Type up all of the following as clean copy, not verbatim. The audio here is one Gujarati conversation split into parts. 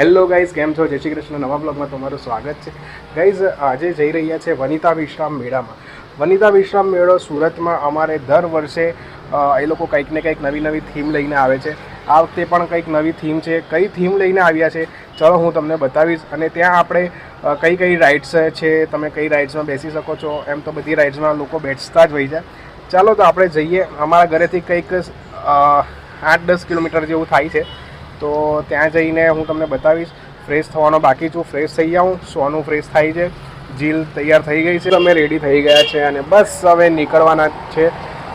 હેલો ગાઈઝ, કેમ છો? જય શ્રી કૃષ્ણ. નવા બ્લોગમાં તમારું સ્વાગત છે. ગાઈઝ, આજે જઈ રહ્યા છે વનિતા વિશ્રામ મેળામાં. વનિતા વિશ્રામ મેળો સુરતમાં અમારે દર વર્ષે એ લોકો કંઈક ને કંઈક નવી નવી થીમ લઈને આવે છે. આ વખતે પણ કંઈક નવી થીમ છે. કઈ થીમ લઈને આવ્યા છે ચલો હું તમને બતાવીશ. અને ત્યાં આપણે કઈ કઈ રાઇડ્સ છે, તમે કઈ રાઇડ્સમાં બેસી શકો છો. એમ તો બધી રાઇડ્સમાં લોકો બેસતા જ હોય છે. ચાલો તો આપણે જઈએ. અમારા ઘરેથી કંઈક 8-10 કિલોમીટર જેવું થાય છે. તો ત્યાં જઈને હું તમને બતાવીશ. ફ્રેશ થવાનો બાકી છું, ફ્રેશ થઈ જાઉં. સોનું ફ્રેશ થાય છે, જીલ તૈયાર થઈ ગઈ છે, અમે રેડી થઈ ગયા છે અને બસ હવે નીકળવાના છે.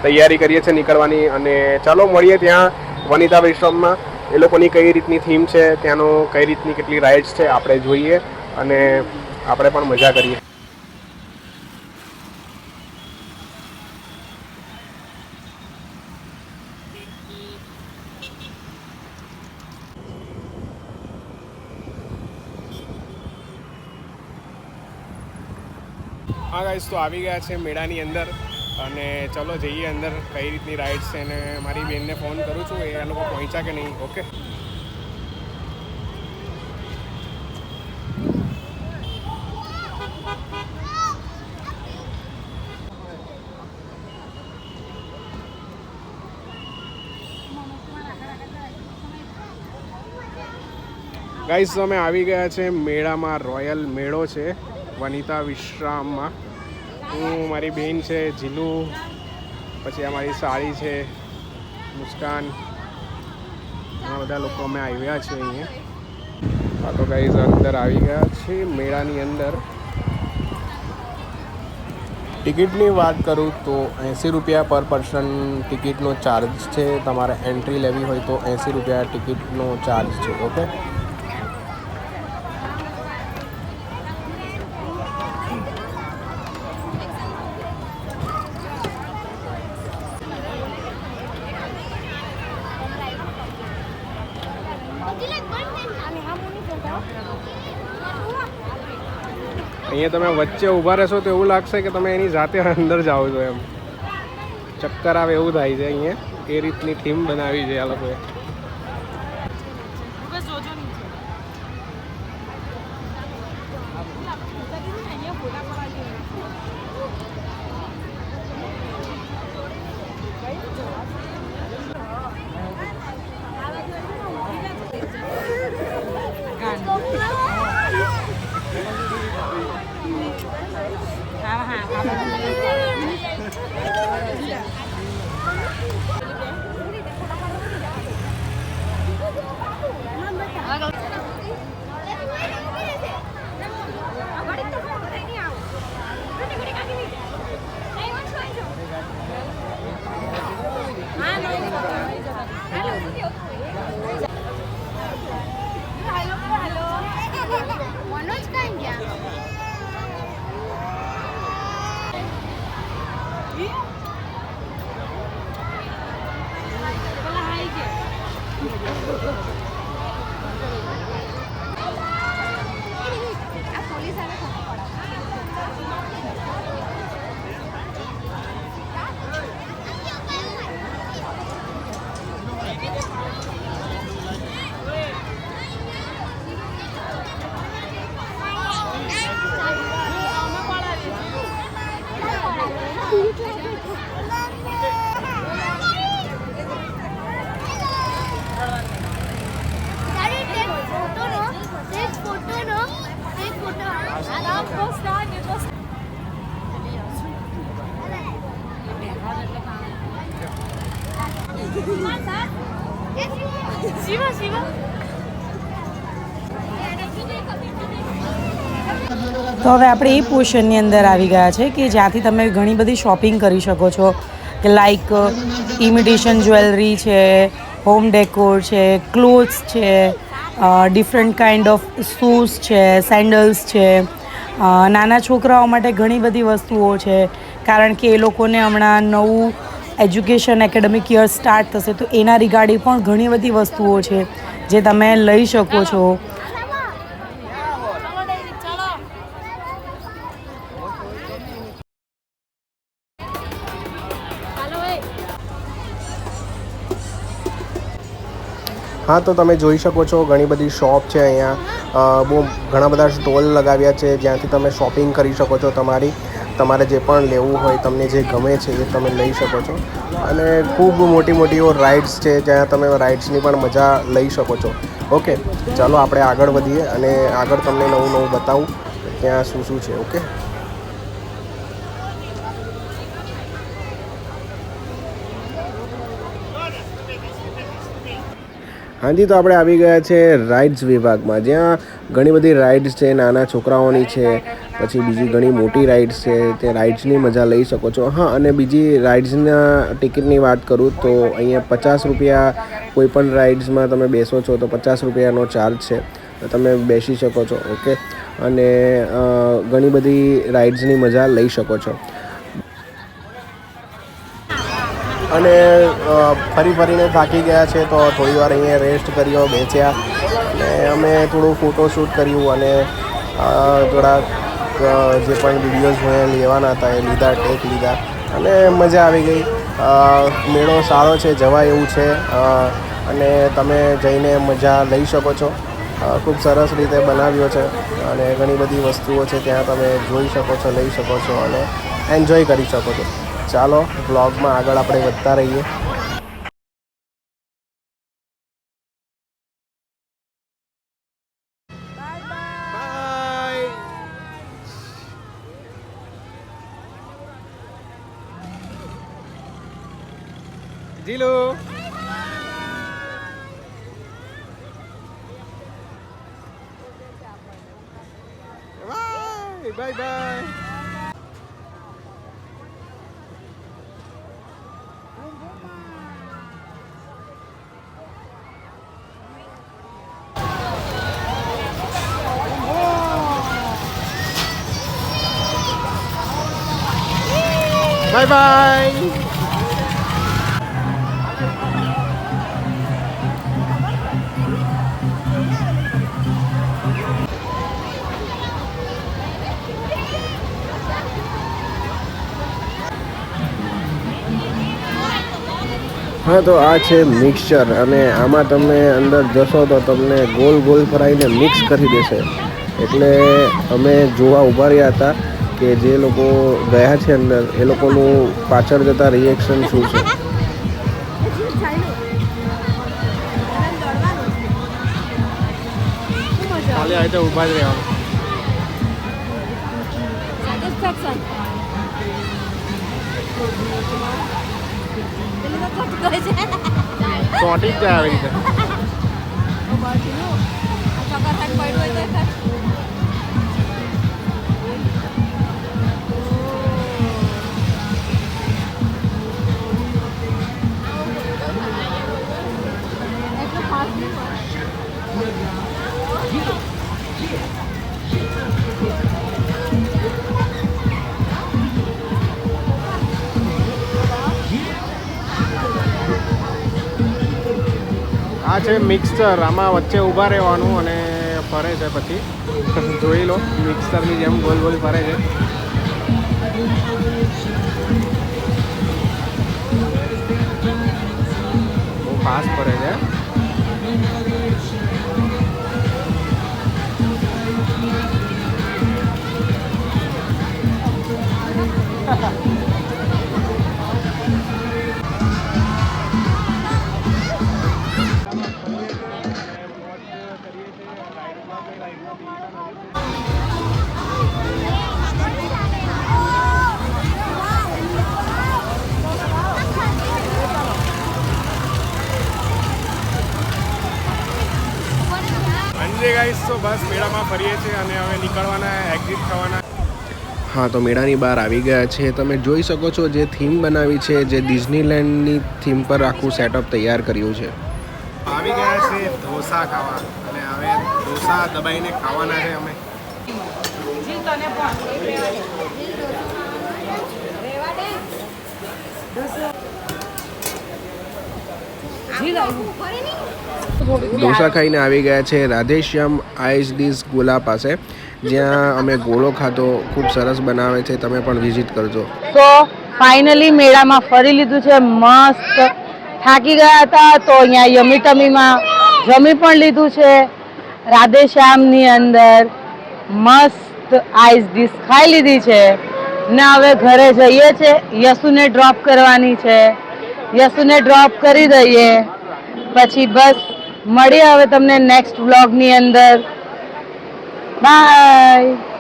તૈયારી કરીએ છીએ નીકળવાની. અને ચાલો મળીએ ત્યાં વનિતા વિશ્રામમાં. એ લોકોની કઈ રીતની થીમ છે, ત્યાંનું કઈ રીતની કેટલી રાઇડ્સ છે આપણે જોઈએ અને આપણે પણ મજા કરીએ. હા ગાઈસ, તો આવી ગયા છે મેળાની અંદર અને ચલો જઈએ અંદર. કઈ રીતની રાઇડ્સ છે અને મારી બેનને ફોન કરું છું, એ લોકો પહોંચ્યા કે નહીં. ઓકે, ગાઈસ અમે આવી ગયા છે મેળામાં. રોયલ મેળો છે વનિતા વિશ્રામમાં. હું, મારી બેન છે જીલુ, પછી અમારી સાળી છે મુસ્કાન, ઘણા બધા લોકો અમે આવ્યા છે અહીંયા. હા તો ગાઈસ અંદર આવી ગયા છે મેળાની અંદર. ટિકિટની વાત કરું તો 80 રૂપિયા પર પર્સન ટિકિટનો ચાર્જ છે. તમારે એન્ટ્રી લેવી હોય તો 80 રૂપિયા ટિકિટનો ચાર્જ છે. ઓકે, અહીંયા તમે વચ્ચે ઊભા રહેશો તો એવું લાગશે કે તમે એની જાતે અંદર જાઓ છો. એમ ચક્કર આવે એવું થાય છે. અહીંયા એ રીતની થીમ બનાવી છે આ લોકોએ. તો હવે આપણે એ પોર્શનની અંદર આવી ગયા છે કે જ્યાંથી તમે ઘણી બધી શોપિંગ કરી શકો છો, કે લાઈક ઇમિટેશન જ્વેલરી છે, હોમ ડેકોર છે, ક્લોથ્સ છે, ડિફરન્ટ કાઇન્ડ ઓફ શૂઝ છે, સેન્ડલ્સ છે. નાના છોકરાઓ માટે ઘણી બધી વસ્તુઓ છે, કારણ કે એ લોકોને હમણાં નવું એજ્યુકેશન એકેડેમિક યર સ્ટાર્ટ થશે, તો એના રિગાર્ડિંગ પણ ઘણી બધી વસ્તુઓ છે જે તમે લઈ શકો છો. હા, તો તમે જોઈ શકો છો ઘણી બધી શોપ છે અહીંયા, બહુ ઘણા બધા સ્ટોલ લગાવ્યા છે જ્યાંથી તમે શોપિંગ કરી શકો છો. તમારે જે પણ લેવું હોય, તમને જે ગમે છે એ તમે લઈ શકો છો. અને ખૂબ મોટી મોટીઓ રાઇડ્સ છે જ્યાં તમે રાઇડ્સની પણ મજા લઈ શકો છો. ઓકે, ચાલો આપણે આગળ વધીએ અને આગળ તમને નવું નવું બતાવું ત્યાં શું શું છે. ઓકે, હાજી, તો આપણે આવી ગયા છે રાઇડ્સ વિભાગમાં, જ્યાં ઘણી બધી રાઇડ્સ છે. નાના છોકરાઓની છે, પછી બીજી ઘણી મોટી રાઇડ્સ છે. તે રાઇડ્સની મજા લઈ શકો છો. હા, અને બીજી રાઇડ્સના ટિકિટની વાત કરું તો અહીંયા 50 રૂપિયા કોઈ પણ રાઇડ્સમાં તમે બેસો છો તો 50 રૂપિયાનો ચાર્જ છે, તમે બેસી શકો છો. ઓકે, અને ઘણી બધી રાઇડ્સની મજા લઈ શકો છો. અને ફરીને થાકી ગયા છે તો થોડી વાર અહીંયા રેસ્ટ કર્યો, બેસ્યા અને અમે થોડું ફોટોશૂટ કર્યું અને થોડાક જે પણ વિડીયોઝ મેં લેવાના હતા એ ટેક લીધા અને મજા આવી ગઈ. મેળો સારો છે, જવાય એવું છે અને તમે જઈને મજા લઈ શકો છો. ખૂબ સરસ રીતે બનાવ્યો છે અને ઘણી બધી વસ્તુઓ છે ત્યાં તમે જોઈ શકો છો, લઈ શકો છો અને એન્જોય કરી શકો છો. ચાલો બ્લોગમાં આગળ આપણે વધતા રહીએ. Jilu, bye bye. Bye bye. હા, તો આ છે મિક્સચર અને આમાં તમે અંદર જશો તો તમને ગોલ ગોલ ફરાઈને મિક્સ કરી દેશે. એટલે અમે જોવા ઊભા રહ્યા હતા કે જે લોકો ગયા છે અંદર એ લોકોનું પાછળ જતા રિએક્શન શું છે. ઊભા જ રહેવાનું. ચોંટી જ જાય આવી રીતે. આ છે મિક્સચર, આમાં વચ્ચે ઊભા રહેવાનું અને ફરે છે. પછી જોઈ લો, મિક્સચરની જેમ ગોલ ગોલ ફરે છે. બહુ ફાસ્ટ ફરે છે. ગાઈસ, તો બસ મેળામાં ફરીએ છીએ અને હવે નીકળવાના, એક્ઝિટ થવાના. હા, તો મેળાની બહાર આવી ગયા છે. તમે જોઈ શકો છો જે થીમ બનાવી છે, જે ડિઝનીલેન્ડની થીમ પર આખું સેટઅપ તૈયાર કર્યું છે. આવી ગયા છે ઢોસા ખાવા અને હવે ઢોસા દબાઈને ખાવાના છે અમે. ઢોસા ખાઈને આવી ગયા છે રાધેશ્યામ આઈસ ડીશ ગોલા પાસે, જ્યાં અમે ગોળો ખાધો. ખૂબ સરસ બનાવે છે, તમે પણ વિઝિટ કરજો. તો ફાઇનલી મેળામાં ફરી લીધું છે, મસ્ત થાકી ગયા હતા તો અહીંયા યમી ટમીમાં જમી પણ લીધું છે રાધેશ્યામની અંદર, મસ્ત આઈસ ડીશ ખાઈ લીધી છે ને હવે ઘરે જઈએ છે. યશુને ડ્રોપ કરવાની છે, યશુને ડ્રોપ કરી દઈએ પછી બસ મળીએ હવે તમને નેક્સ્ટ વ્લોગની અંદર. બાય.